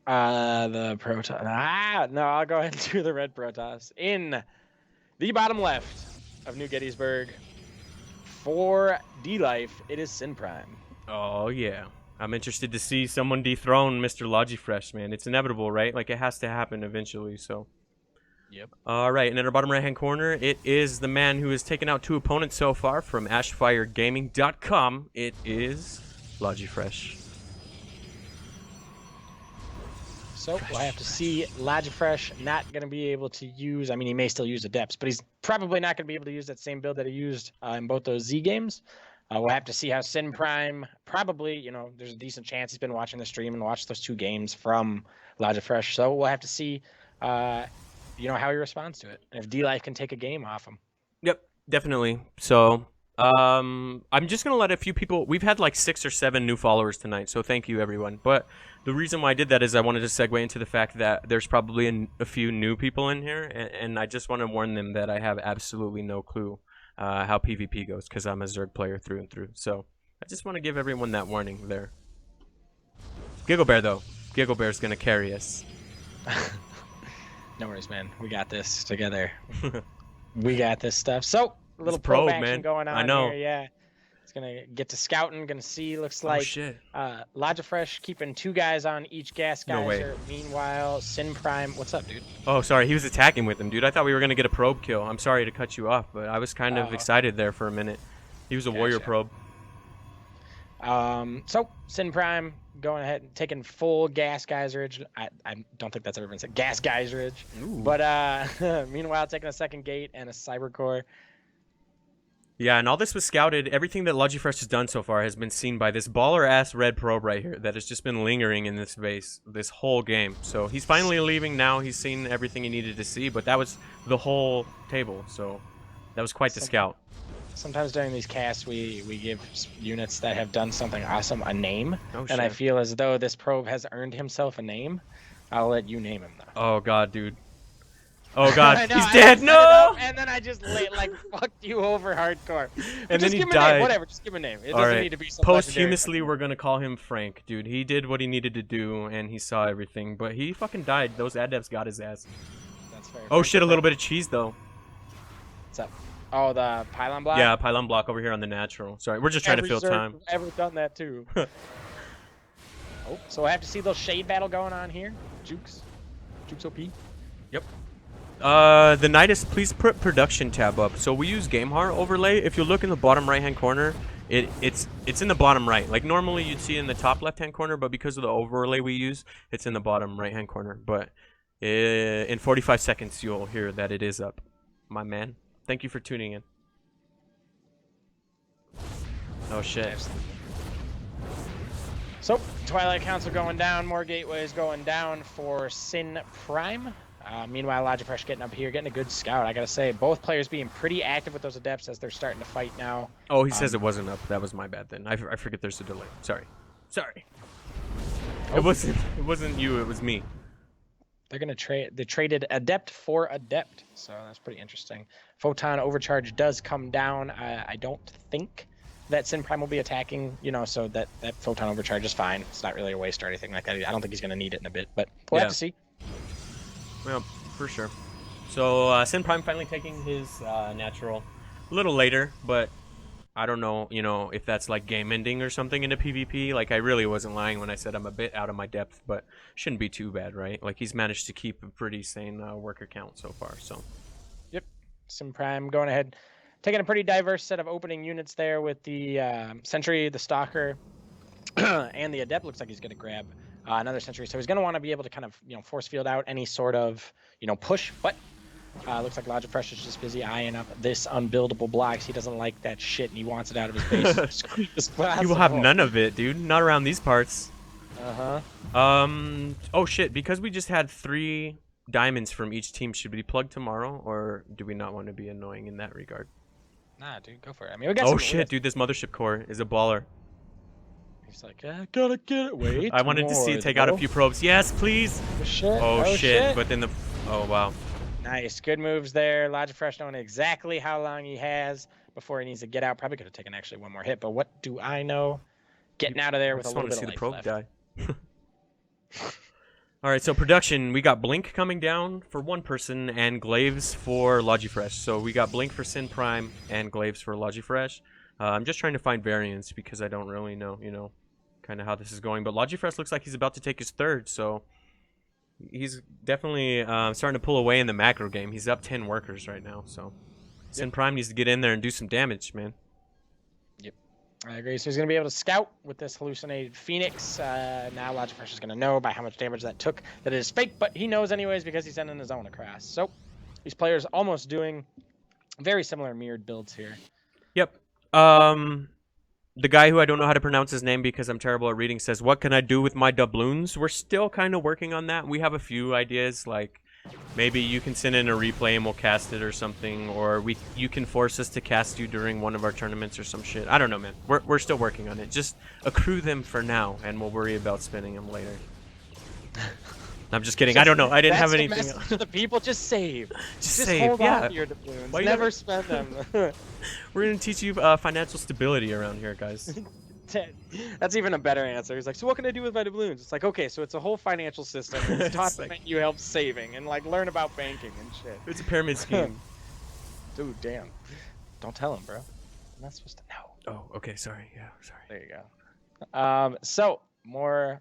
The Protoss. No, I'll go ahead and do the red Protoss. In the bottom left of New Gettysburg, for Dlife, it is Synprime. Oh, yeah. I'm interested to see someone dethrone Mr. Logifresh, man. It's inevitable, right? Like, it has to happen eventually, so. Yep. All right, and in our bottom right-hand corner, it is the man who has taken out 2 opponents so far from AshfireGaming.com. It is Logifresh. So we'll have to see. Logifresh not going to be able to use. I mean, he may still use Adepts, but he's probably not going to be able to use that same build that he used in both those Z games. We'll have to see how Synprime. Probably, there's a decent chance he's been watching the stream and watched those 2 games from Logifresh. So we'll have to see, how he responds to it. And if Dlife can take a game off him. Yep, definitely. So, I'm just gonna let a few people. We've had like 6 or 7 new followers tonight, so thank you everyone. But the reason why I did that is I wanted to segue into the fact that there's probably a few new people in here, and I just want to warn them that I have absolutely no clue how PvP goes because I'm a Zerg player through and through. So I just want to give everyone that warning there. Giggle Bear though, Giggle Bear's gonna carry us. No worries, man. We got this together. We got this stuff. So a little probe, action man. going on I know. here. Yeah. It's gonna get to scouting. Gonna see. Looks like Logifresh keeping 2 guys on each gas geyser. No way. Meanwhile, Synprime. What's up, dude? Oh, sorry. He was attacking with him, dude. I thought we were gonna get a probe kill. I'm sorry to cut you off, but I was kind of excited there for a minute. He was a warrior probe. So Synprime going ahead and taking full gas geyserage. I don't think that's ever been said. Gas geyserage. Ooh. But meanwhile, taking a second gate and a cyber core. Yeah, and all this was scouted. Everything that Logifresh has done so far has been seen by this baller-ass red probe right here that has just been lingering in this base this whole game. So he's finally leaving now. He's seen everything he needed to see, but that was the whole table. So that was quite the scout. Sometimes during these casts, we give units that have done something awesome a name. Oh, and I feel as though this probe has earned himself a name. I'll let you name him, though. Oh, God, dude. Oh, God. Know, he's dead. No! And then I just fucked you over hardcore. And then he died. Whatever, just give him a name. It doesn't need to be something posthumously, we're going to call him Frank, dude. He did what he needed to do, and he saw everything. But he fucking died. Those adepts got his ass. That's fair. Oh, shit, a little bit of cheese, though. What's up? Oh, the pylon block? Yeah, pylon block over here on the natural. Sorry, we're just trying to fill time. Ever done that, too. So I have to see a little shade battle going on here. Jukes OP. Yep. The Nydus, please put production tab up. So we use GameHar overlay. If you look in the bottom right hand corner, it's in the bottom right. Like normally you'd see it in the top left hand corner, but because of the overlay we use, it's in the bottom right hand corner. But in 45 seconds you'll hear that it is up, my man. Thank you for tuning in. Oh shit. So Twilight Council going down, more gateways going down for Synprime. Meanwhile, Logifresh getting up here, getting a good scout. I gotta say, both players being pretty active with those adepts as they're starting to fight now. Oh, he says it wasn't up. That was my bad then. I forget there's a delay. Sorry. Oh. It wasn't you. It was me. They're gonna trade. They traded adept for adept, so that's pretty interesting. Photon overcharge does come down. I don't think that Synprime will be attacking. So that photon overcharge is fine. It's not really a waste or anything like that. I don't think he's gonna need it in a bit, but we'll have to see. Well, for sure. So Synprime finally taking his natural a little later, but I don't know, if that's like game ending or something in a PvP. Like I really wasn't lying when I said I'm a bit out of my depth, but shouldn't be too bad, right? Like he's managed to keep a pretty sane worker count so far. So. Yep, Synprime going ahead, taking a pretty diverse set of opening units there with the Sentry, the Stalker, and the Adept. Looks like he's going to grab another Sentry, so he's going to want to be able to kind of force field out any sort of push, but looks like Logifresh is just busy eyeing up this unbuildable blocks. He doesn't like that shit and he wants it out of his base. You will have none of it, dude. Not around these parts. Uh-huh. Oh shit, because we just had 3 diamonds from each team, should we plug tomorrow, or do we not want to be annoying in that regard? Nah, dude, go for it. I mean, we got shit, dude, this mothership core is a baller. He's like, gotta get it. Wait. I wanted to see it take out a few probes. Yes, please. Oh shit. But then oh wow. Nice, good moves there. Logifresh knowing exactly how long he has before he needs to get out. Probably could have taken actually one more hit, but what do I know? Getting out of there with a little bit of life left. Die. All right, so production, we got Blink coming down for one person and Glaives for Logifresh. So we got Blink for Synprime and Glaives for Logifresh. I'm just trying to find variants because I don't really know, you know, kind of how this is going. But Logifresh looks like he's about to take his third, so he's definitely starting to pull away in the macro game. He's up 10 workers right now, so Synprime needs to get in there and do some damage, man. Yep, I agree. So he's going to be able to scout with this hallucinated Phoenix. Now Logifresh is going to know by how much damage that took that it is fake, but he knows anyways because he's sending his own across. So these players almost doing very similar mirrored builds here. Yep. The guy who I don't know how to pronounce his name because I'm terrible at reading says, "What can I do with my doubloons?" We're still kind of working on that. We have a few ideas, like maybe you can send in a replay and we'll cast it or something, or you can force us to cast you during one of our tournaments or some shit. I don't know, man. We're still working on it. Just accrue them for now, and we'll worry about spending them later. I'm just kidding. I don't know. I didn't have anything. That's the message to the people. Just save. Just save. Hold yeah. on to your doubloons. Why Never spend them. We're gonna teach you financial stability around here, guys. That's even a better answer. He's like, so what can I do with my doubloons? It's like, okay, so it's a whole financial system. It's taught to make you help saving and like learn about banking and shit. It's a pyramid scheme. Dude, damn. Don't tell him, bro. I'm not supposed to know. Oh, okay. Sorry. Yeah, sorry. There you go. So more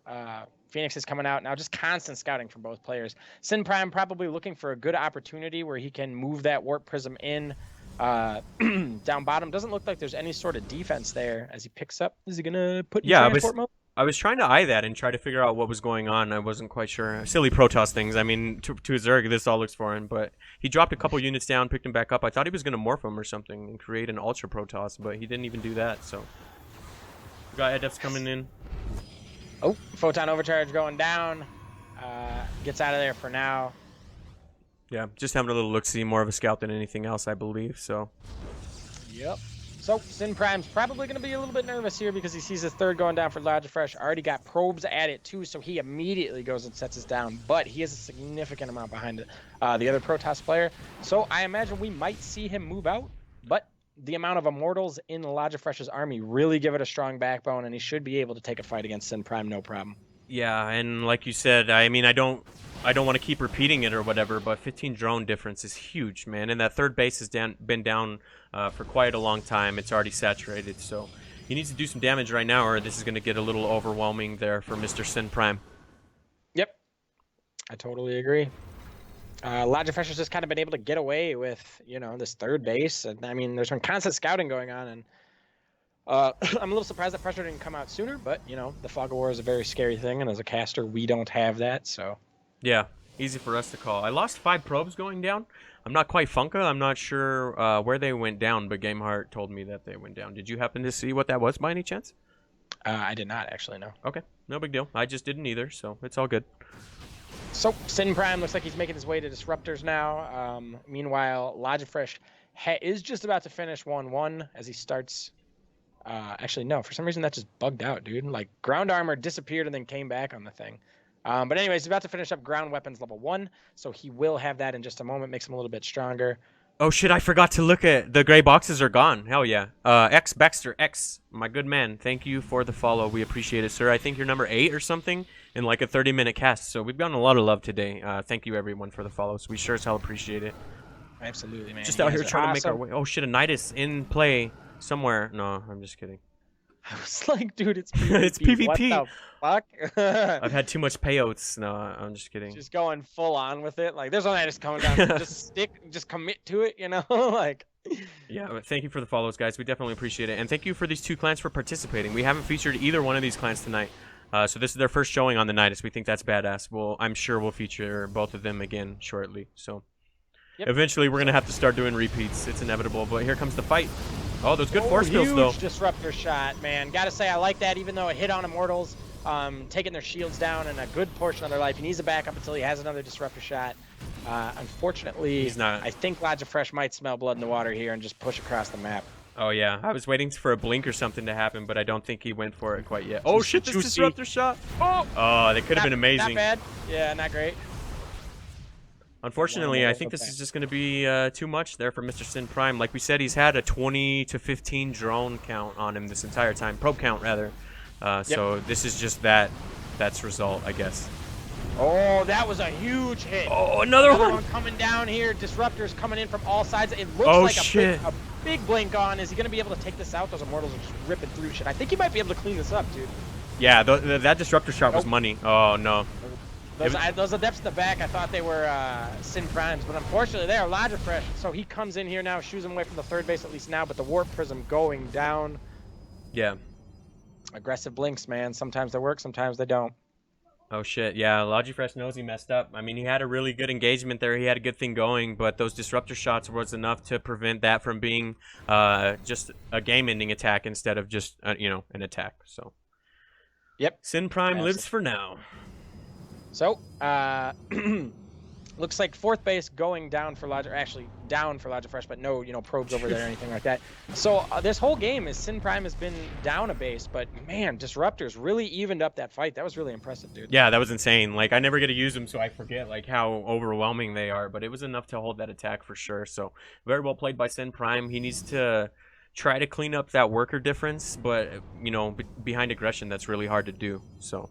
Phoenix is coming out now. Just constant scouting from both players. Synprime probably looking for a good opportunity where he can move that warp prism in. Down bottom. Doesn't look like there's any sort of defense there as he picks up. Is he gonna put in transport mode? I was trying to eye that and try to figure out what was going on. I wasn't quite sure. Silly Protoss things. I mean, to Zerg, this all looks foreign, but he dropped a couple units down, picked him back up. I thought he was gonna morph him or something and create an Ultra Protoss, but he didn't even do that. So we got Adepts coming in. Oh, Photon Overcharge going down. Gets out of there for now. Yeah, just having a little look-see, more of a scout than anything else, I believe, so. Yep. So, Synprime's probably going to be a little bit nervous here because he sees his third going down for Logifresh. Already got probes at it, too, so he immediately goes and sets his down. But he has a significant amount behind it, the other Protoss player. So, I imagine we might see him move out, but the amount of Immortals in Logifresh's army really give it a strong backbone, and he should be able to take a fight against Synprime, no problem. Yeah, and like you said, I mean, I don't want to keep repeating it or whatever, but 15 drone difference is huge, man. And that third base has been down for quite a long time. It's already saturated, so he needs to do some damage right now, or this is going to get a little overwhelming there for Mr. Synprime. Yep, I totally agree. Logifresh has just kind of been able to get away with, you know, this third base, and I mean, there's some constant scouting going on, and I'm a little surprised that pressure didn't come out sooner, but you know, the fog of war is a very scary thing, and as a caster, we don't have that, so. Yeah, easy for us to call. I lost 5 probes going down. I'm not quite Funka. I'm not sure where they went down, but Gameheart told me that they went down. Did you happen to see what that was by any chance? I did not actually know. Okay, no big deal. I just didn't either, so it's all good. So Synprime looks like he's making his way to Disruptors now. Meanwhile, Logifresh is just about to finish 1-1 as he starts. Actually, no, for some reason that just bugged out, dude. Like, ground armor disappeared and then came back on the thing. But anyways, he's about to finish up ground weapons level 1, so he will have that in just a moment. Makes him a little bit stronger. Oh shit, I forgot to look at the gray boxes are gone. Hell yeah. X Baxter X, my good man, thank you for the follow. We appreciate it, sir. I think you're number 8 or something in like a 30-minute cast, so we've gotten a lot of love today. Thank you everyone for the follows. We sure as hell appreciate it. Absolutely, man. Just out here trying to make our way. Oh shit, a Nydus in play somewhere. No, I'm just kidding. I was like, dude, it's PvP. It's PvP. What the fuck? I've had too much payouts. No, I'm just kidding. Just going full on with it. Like, there's one I just coming down. Just commit to it, you know? Like. Yeah, but thank you for the follows, guys. We definitely appreciate it. And thank you for these 2 clans for participating. We haven't featured either one of these clans tonight. So this is their first showing on the Nydus. We think that's badass. I'm sure we'll feature both of them again shortly. So eventually we're going to have to start doing repeats. It's inevitable. But here comes the fight. Oh, those good force fields, though. Huge disruptor shot, man. Gotta say, I like that, even though it hit on Immortals, taking their shields down and a good portion of their life. He needs to back up until he has another disruptor shot. Unfortunately, he's not. I think Logifresh might smell blood in the water here and just push across the map. Oh, yeah. I was waiting for a blink or something to happen, but I don't think he went for it quite yet. Oh, shit, this disruptor shot. Oh, that could have been amazing. Not bad. Yeah, not great. Unfortunately, I think this is just going to be too much there for Mr. Synprime. Like we said, he's had a 20 to 15 drone count on him this entire time. Probe count, rather. So this is just that's result, I guess. Oh, that was a huge hit. Oh, another one. Coming down here. Disruptors coming in from all sides. It looks Oh, like shit. a big blink on. Is he going to be able to take this out? Those Immortals are just ripping through shit. I think he might be able to clean this up, dude. Yeah, that disruptor shot was money. Oh, no. Those Adepts in the back, I thought they were Synprimes, but unfortunately they are Logifresh. So he comes in here now, shoos him away from the third base at least now, but the Warp Prism going down. Yeah. Aggressive blinks, man. Sometimes they work, sometimes they don't. Oh, shit. Yeah, Logifresh knows he messed up. I mean, he had a really good engagement there. He had a good thing going, but those disruptor shots was enough to prevent that from being just a game-ending attack instead of just, an attack. So, yep. Synprime lives for now. So, looks like fourth base going down for actually down for Logifresh, but no, probes over there or anything like that. So this whole game is Synprime has been down a base, but man, Disruptors really evened up that fight. That was really impressive, dude. Yeah, that was insane. Like, I never get to use them, so I forget like how overwhelming they are, but it was enough to hold that attack for sure. So very well played by Synprime. He needs to try to clean up that worker difference, but behind aggression, that's really hard to do. So.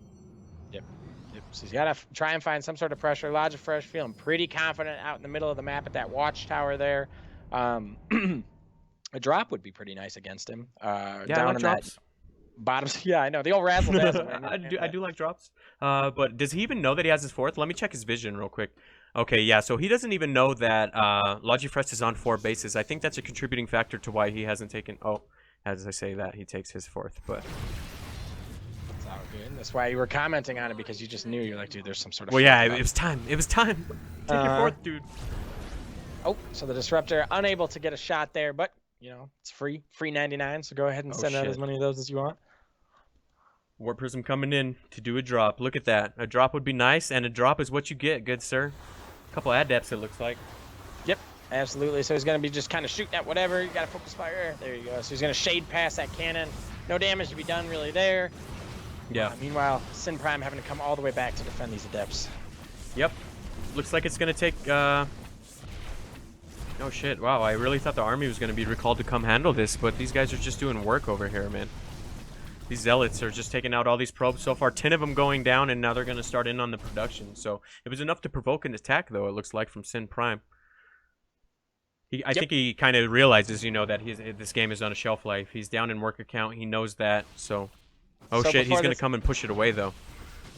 So he's got to try and find some sort of pressure. Logifresh feeling pretty confident out in the middle of the map at that watchtower there. A drop would be pretty nice against him. Yeah, down I like in drops. That bottom. Yeah, I know. The old razzle dazzle. I do like drops. But does he even know that he has his fourth? Let me check his vision real quick. Okay, yeah, so he doesn't even know that Logifresh is on 4 bases. I think that's a contributing factor to why he hasn't taken... Oh, as I say that, he takes his fourth, but... That's why you were commenting on it, because you just knew. You're like, dude, there's some sort of... Well, yeah, it was time. It was time. Take your fourth, dude. Oh, so the Disruptor unable to get a shot there, but, it's free 99, so go ahead and send out as many of those as you want. Warp Prism coming in to do a drop. Look at that. A drop would be nice, and a drop is what you get, good sir. A couple Adepts, it looks like. Yep, absolutely. So he's going to be just kind of shooting at whatever. You got to focus fire. There you go. So he's going to shade past that cannon. No damage to be done really there. Yeah. Meanwhile, Synprime having to come all the way back to defend these Adepts. Yep. Looks like it's going to take... Oh, shit. Wow, I really thought the army was going to be recalled to come handle this, but these guys are just doing work over here, man. These Zealots are just taking out all these probes so far. 10 of them going down, and now they're going to start in on the production. So it was enough to provoke an attack, though, it looks like, from Synprime. I think he kind of realizes, that this game is on a shelf life. He's down in worker count. He knows that, so... Oh, so shit, he's going to come and push it away, though.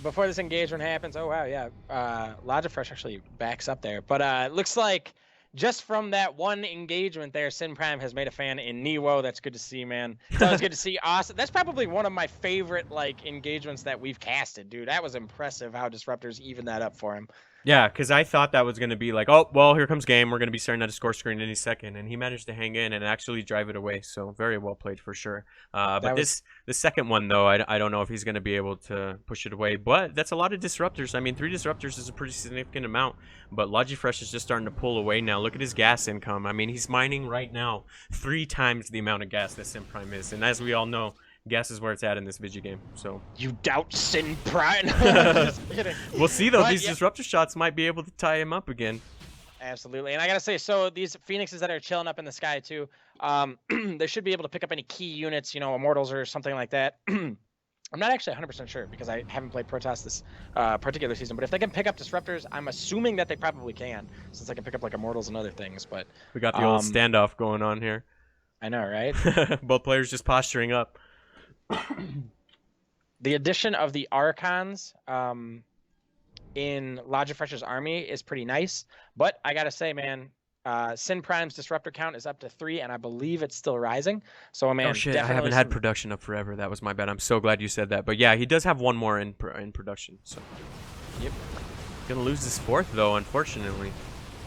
Before this engagement happens, oh, wow, yeah. Logifresh actually backs up there. But it looks like just from that one engagement there, Synprime has made a fan in Niwo. That's good to see, man. It's always good to see Austin. That's probably one of my favorite, engagements that we've casted, dude. That was impressive how Disruptors evened that up for him. Yeah, because I thought that was going to be like, oh, well, here comes game. We're going to be starting at a score screen any second. And he managed to hang in and actually drive it away. So very well played for sure. But this second one, though, I don't know if he's going to be able to push it away. But that's a lot of Disruptors. I mean, 3 Disruptors is a pretty significant amount. But Logifresh is just starting to pull away now. Look at his gas income. I mean, he's mining right now 3 times the amount of gas that Synprime is. And as we all know, gas is where it's at in this video game. So you doubt Synprime? Just kidding. We'll see though. But these disruptor shots might be able to tie him up again. Absolutely, and I gotta say, so these Phoenixes that are chilling up in the sky too, they should be able to pick up any key units, Immortals or something like that. I'm not actually 100% sure because I haven't played Protoss this particular season, but if they can pick up Disruptors, I'm assuming that they probably can, since they can pick up Immortals and other things. But we got the old standoff going on here. I know, right? Both players just posturing up. The addition of the Archons in Logifresh's army is pretty nice, but I gotta say, man, Synprime's disruptor count is up to 3, and I believe it's still rising. So, man, oh shit, I haven't had production up forever. That was my bad. I'm so glad you said that. But yeah, he does have one more in production. So, yep, gonna lose his 4th though, unfortunately.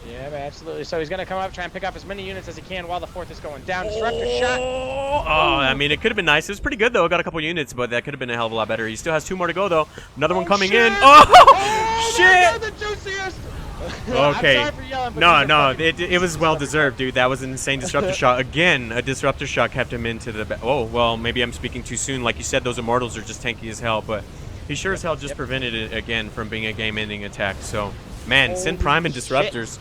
Yeah, absolutely. So he's going to come up, try and pick up as many units as he can while the 4th is going down. Disruptor shot. Oh, I mean, it could have been nice. It was pretty good, though. Got a couple units, but that could have been a hell of a lot better. He still has 2 more to go, though. Another one coming in. Oh, shit. The juiciest. Okay. I'm sorry for yelling, no. It was well-deserved, dude. That was an insane disruptor shot. Again, a disruptor shot kept him into the... Oh, well, maybe I'm speaking too soon. Like you said, those Immortals are just tanky as hell, but he sure as hell just prevented it again from being a game-ending attack. So, man, Synprime and Disruptors...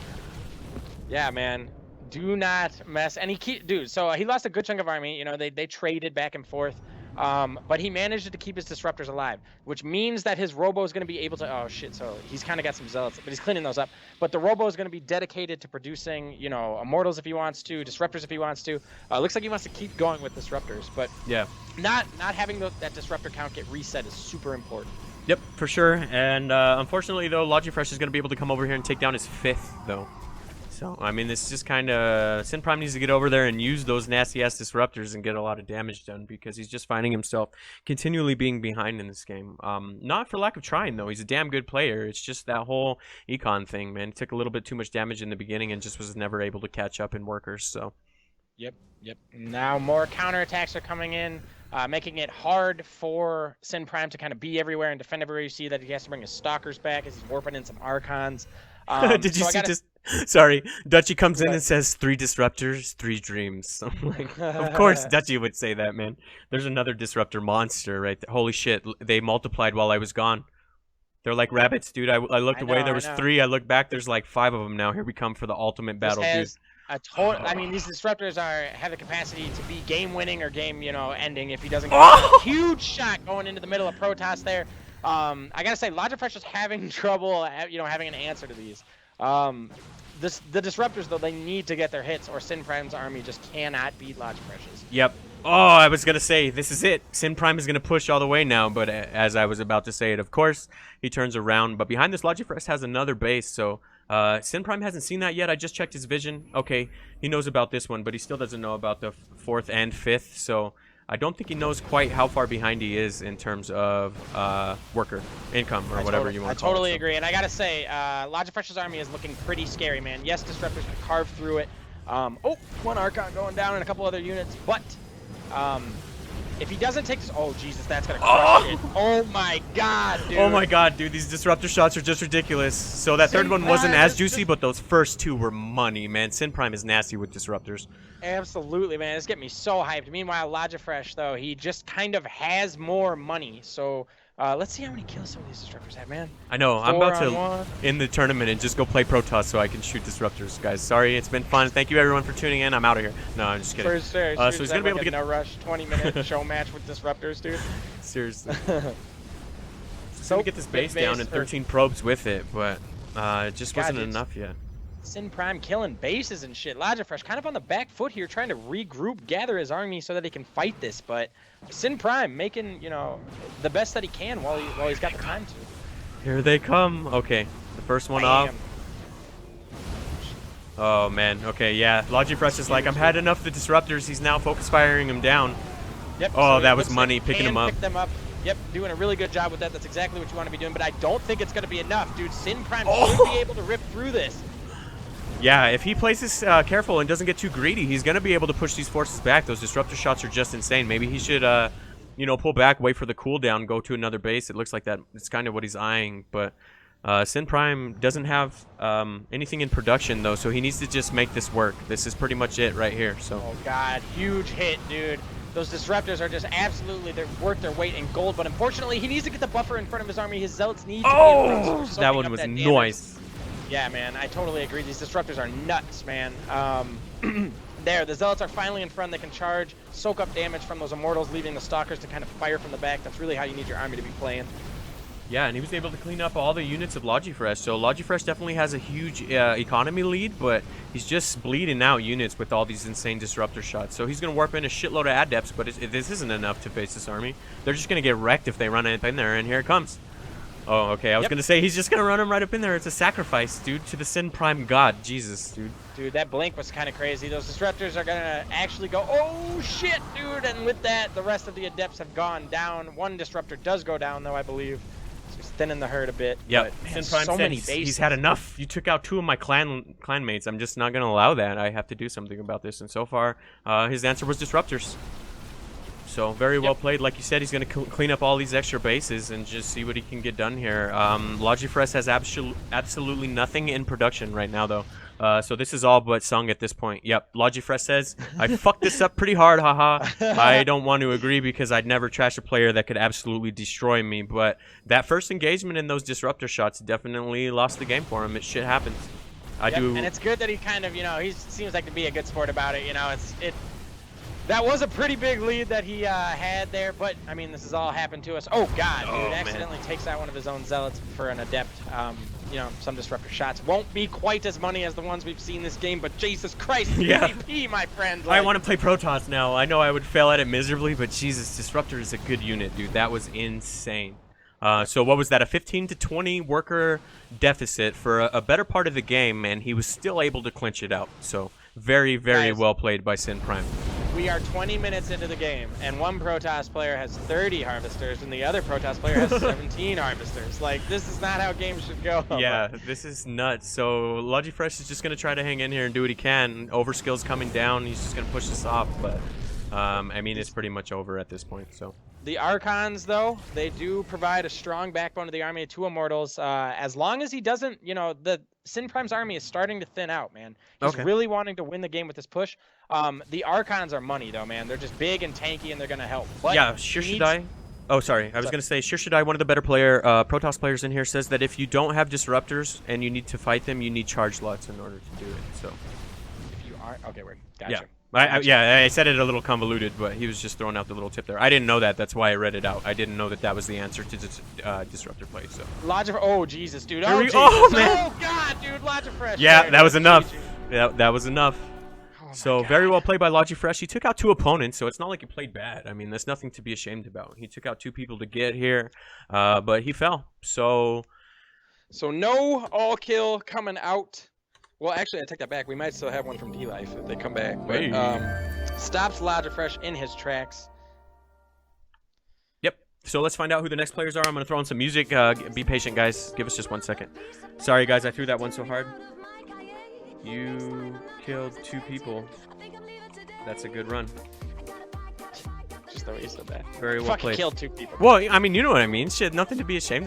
Yeah, man. Do not mess. And dude, so he lost a good chunk of army. They traded back and forth. But he managed to keep his disruptors alive, which means that his robo is going to be able to. Oh shit! So he's kind of got some zealots, but he's cleaning those up. But the robo is going to be dedicated to producing, you know, immortals if he wants to, disruptors if he wants to. Looks like he wants to keep going with disruptors, but yeah, not having that disruptor count get reset is super important. Yep, for sure. And unfortunately, though, Logifresh is going to be able to come over here and take down his 5th, though. So, I mean, this just kind of... Synprime needs to get over there and use those nasty-ass disruptors and get a lot of damage done because he's just finding himself continually being behind in this game. Not for lack of trying, though. He's a damn good player. It's just that whole econ thing, man. He took a little bit too much damage in the beginning and just was never able to catch up in workers, so... Yep. Now more counterattacks are coming in, making it hard for Synprime to kind of be everywhere and defend everywhere. You see that he has to bring his stalkers back as he's warping in some archons. Did you see just... Sorry, Dutchy comes in and says 3 disruptors, 3 dreams. I'm like, of course Dutchy would say that, man. There's another disruptor monster right there. Holy shit, they multiplied while I was gone. They're like rabbits, dude. I looked away, there was 3. I looked back, there's like 5 of them now. Here we come for the ultimate battle, dude. I mean, these disruptors have the capacity to be game-winning or game, you know, ending if he doesn't get a huge shot going into the middle of Protoss there. I gotta say, Logifresh is having trouble, you know, having an answer to these. The disruptors, though, they need to get their hits, or Synprime's army just cannot beat Logifresh's. Yep. Oh, I was gonna say, this is it. Synprime is gonna push all the way now, but as I was about to say it, of course, he turns around. But behind this, Logifresh has another base, so Synprime hasn't seen that yet. I just checked his vision. Okay, he knows about this one, but he still doesn't know about the 4th and 5th, so I don't think he knows quite how far behind he is in terms of worker income or whatever you want to call it. I totally agree, and I gotta say, Logifresh's army is looking pretty scary, man. Yes, disruptors can carve through it. Oh, one Archon going down and a couple other units, but if he doesn't take this, oh Jesus, that's gonna crush it. Oh my God, dude. Oh my God, dude, these disruptor shots are just ridiculous. So that third one wasn't as juicy, but those first 2 were money, man. Synprime is nasty with disruptors. Absolutely, man. It's getting me so hyped. Meanwhile, Logifresh, though, he just kind of has more money. So let's see how many kills some of these disruptors have, man. I know. I'm about to end the tournament and just go play Protoss so I can shoot disruptors, guys. Sorry, it's been fun. Thank you, everyone, for tuning in. I'm out of here. No, I'm just kidding. For sure. So he's going to be able to get... No rush, 20-minute show match with disruptors, dude. Seriously. So get this base down and 13 probes with it, but it just wasn't enough yet. Synprime killing bases and shit. Logifresh kind of on the back foot here, trying to regroup, gather his army so that he can fight this. But Synprime making, you know, the best that he can while he's got the time to. Here they come. Okay, the first one off. Oh man. Okay, yeah. Logifresh is like, I've had enough of the disruptors. He's now focus firing them down. Yep. Oh, so that was money picking them up. Pick them up. Yep, doing a really good job with that. That's exactly what you want to be doing. But I don't think it's going to be enough, dude. Synprime should be able to rip through this. Yeah, if he plays this careful and doesn't get too greedy, he's going to be able to push these forces back. Those disruptor shots are just insane. Maybe he should, you know, pull back, wait for the cooldown, go to another base. It looks like that. It's kind of what he's eyeing. But Synprime doesn't have anything in production, though, so he needs to just make this work. This is pretty much it right here. So. Oh, God. Huge hit, dude. Those disruptors are just absolutely, they're worth their weight in gold. But unfortunately, he needs to get the buffer in front of his army. His zealots need to be in front, so that one was nice. Yeah, man, I totally agree. These disruptors are nuts, man. There, the zealots are finally in front. They can charge, soak up damage from those immortals, leaving the stalkers to kind of fire from the back. That's really how you need your army to be playing. Yeah, and he was able to clean up all the units of Logifresh. So Logifresh definitely has a huge economy lead, but he's just bleeding out units with all these insane disruptor shots. So he's going to warp in a shitload of adepts, but this isn't enough to face this army. They're just going to get wrecked if they run up in there, and here it comes. Oh, okay. I was going to say, he's just going to run him right up in there. It's a sacrifice, dude, to the Synprime god. Jesus, dude. Dude, that blink was kind of crazy. Those disruptors are going to actually go, oh, shit, dude. And with that, the rest of the adepts have gone down. One disruptor does go down, though, I believe. So he's thinning the herd a bit. Yep. Man, Synprime so many bases. He's had enough. You took out 2 of my clan mates. I'm just not going to allow that. I have to do something about this. And so far, his answer was disruptors. So very well played. Like you said, he's going to clean up all these extra bases and just see what he can get done here. Logifresh has absolutely nothing in production right now, though. So this is all but sung at this point. Yep, Logifresh says, I fucked this up pretty hard, haha. I don't want to agree because I'd never trash a player that could absolutely destroy me. But that first engagement in those disruptor shots definitely lost the game for him. It shit happens. I do. And it's good that he kind of, you know, he seems like to be a good sport about it. You know, That was a pretty big lead that he had there, but I mean, this has all happened to us. Oh God, dude! Oh, Accidentally takes out one of his own zealots for an adept. You know, some disruptor shots won't be quite as money as the ones we've seen this game, but Jesus Christ, Yeah. PvP, my friend. I Like, want to play Protoss now. I know I would fail at it miserably, but Jesus, Disruptor is a good unit, dude. That was insane. So what was that? A 15 to 20 worker deficit for a better part of the game, and he was still able to clinch it out. So very, very Guys. well played by Synprime. we are 20 minutes into the game, and one Protoss player has 30 harvesters, and the other Protoss player has 17 harvesters. Like, this is not how games should go. Yeah, this is nuts. So Logifresh is just going to try to hang in here and do what he can. Overskill's coming down. He's just going to push this off, but I mean, it's pretty much over at this point. So The Archons, though, they do provide a strong backbone to the army of 2 Immortals. As long as he doesn't, you know, the Synprime's army is starting to thin out, man. He's Okay. really wanting to win the game with this push. The Archons are money, though, man. They're just big and tanky, and they're going to help. But yeah, he needs- Shirshadai. Oh, sorry. I was going to say Shirshadai, one of the better Protoss players in here, says that if you don't have disruptors and you need to fight them, you need charge lots in order to do it. So If you are... Okay, we're... Gotcha. yeah. I said it a little convoluted, but he was just throwing out the little tip there. I didn't know that. That's why I read it out. I didn't know that that was the answer to disruptor play. So Logifresh... Oh, Jesus, dude. Here Oh, we- Jesus. oh, man. Oh, God, dude. Logifresh. yeah, There, that was dude. enough. GG. Yeah, that was enough. Oh, my So God. very well played by Logifresh. He took out 2 opponents, so it's not like he played bad. I mean, that's nothing to be ashamed about. He took out 2 people to get here, but he fell. So no all kill coming out. Well, actually, I take that back. We might still have one from Dlife if they come back. But Hey. stops Logifresh in his tracks. yep. So let's find out who the next players are. I'm gonna throw in some music. Be patient, guys. Give us just 1 second. Sorry, guys. I threw that one so hard. You killed 2 people. That's a good run. Just the way you said that. Very well Fucking played. killed 2 people. Well, I mean, you know what I mean. Shit, nothing to be ashamed of.